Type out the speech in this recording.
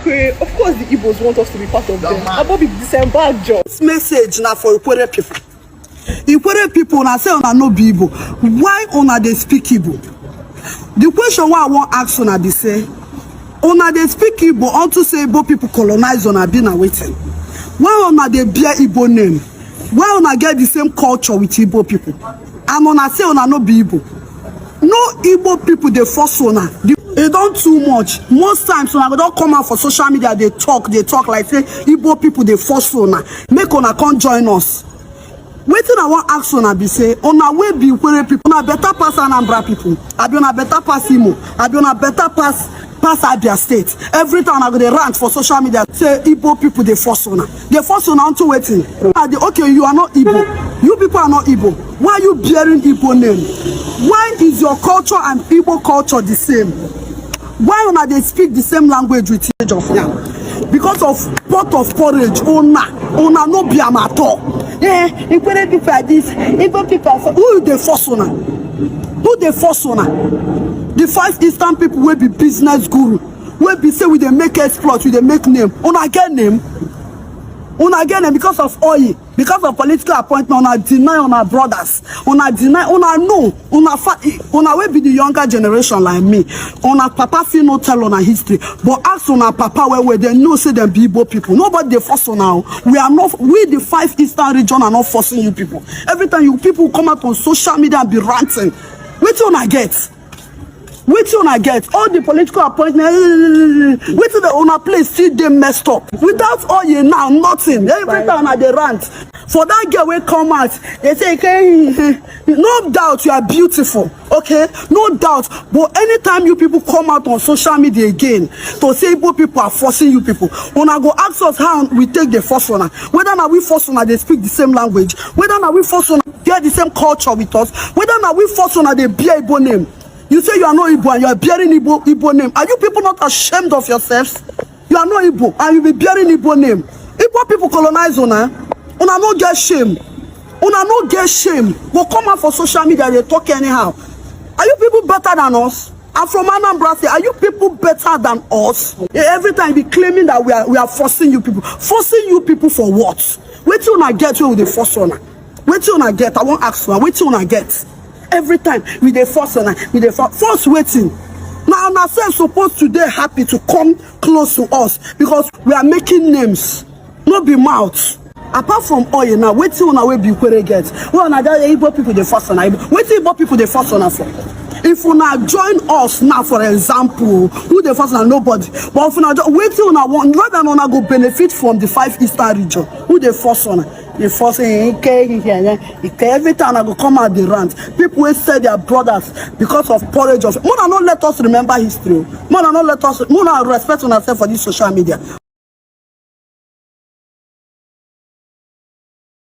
Ikwerre, of course the Igbos want us to be part of them. About the December job. This message now for Ikwerre people. Ikwerre people now say una no be Igbo. Why una dey speak Igbo? The question why I want ask una be say, una dey speak Igbo unto say Igbo people colonize una be na waiting. Why una dey bear Igbo name? Why una get the same culture with Igbo people? And una say una no be Igbo. No Igbo people dey force una. It don't too much. Most times when I don't come out for social media, they talk like say Igbo people they force una. Make una come join us. Waiting I want ask una be say, una way be Ikwerre people, una better pass Anambra people. I be una better pass Imo. I be una better pass Abia State. Every time I go they rant for social media, say Igbo people they force una. They force una onto waiting. Okay, you are not Igbo. You people are not Igbo. Why are you bearing Igbo name? Why is your culture and Igbo culture the same? Why una they speak the same language with age of now? Because of pot of porridge, una no be am at all. Yeah, Ikwerre people are this, Igbo people are who they force una? Who they force una? The 5 Eastern people will be business guru. Will be say we they make exploit, we they make name. Una get name. Una get name because of oil, because of political appointment. Una deny una brothers. Una deny. Una know. Una will be the younger generation like me. Una papa feel no tell una history. But ask una papa where they know say them be Igbo people. Nobody they force on now. We are not. We the 5 Eastern region are not forcing you people. Every time you people come out on social media and be ranting, which una get? Which one I get? All the political appointments, which the owner place still they messed up. Without all you now, nothing. Every time I they rant. For that girl will come out, they say, okay, no doubt you are beautiful, okay? No doubt. But anytime you people come out on social media again to say Igbo people are forcing you people, when I go ask us how we take the first one, whether now we force one they speak the same language, whether now we force one get the same culture with us, whether now we force one they bear Igbo name. You say you are not Igbo and you are bearing Igbo name. Are you people not ashamed of yourselves? You are not Igbo and you be bearing Igbo name. Igbo people colonize una. Una no get shame. Una no get shame. But come out for social media, they talk anyhow. Are you people better than us? I'm from Anambra State. Are you people better than us? Every time you be claiming that we are forcing you people. Forcing you people for what? Wait till una get where they force una. Wait till una get. I won't ask una. Wait till una get. Every time we dey force on, we dey force waiting. Now ourselves supposed to dey happy to come close to us because we are making names, no be mouth. Apart from oil now, waiting on our way be Ikwerre get. Well, now that Igbo people they force on, waiting Igbo people they force on for. If una join us now, for example, who they force on nobody. But if una waiting on one, rather than una go benefit from the 5 Eastern region, who they force on. They forcing every time I go come out the rant. People will say their brothers because of porridge of. More than not let us remember history. More than not let us. More than respect on ourselves for this social media.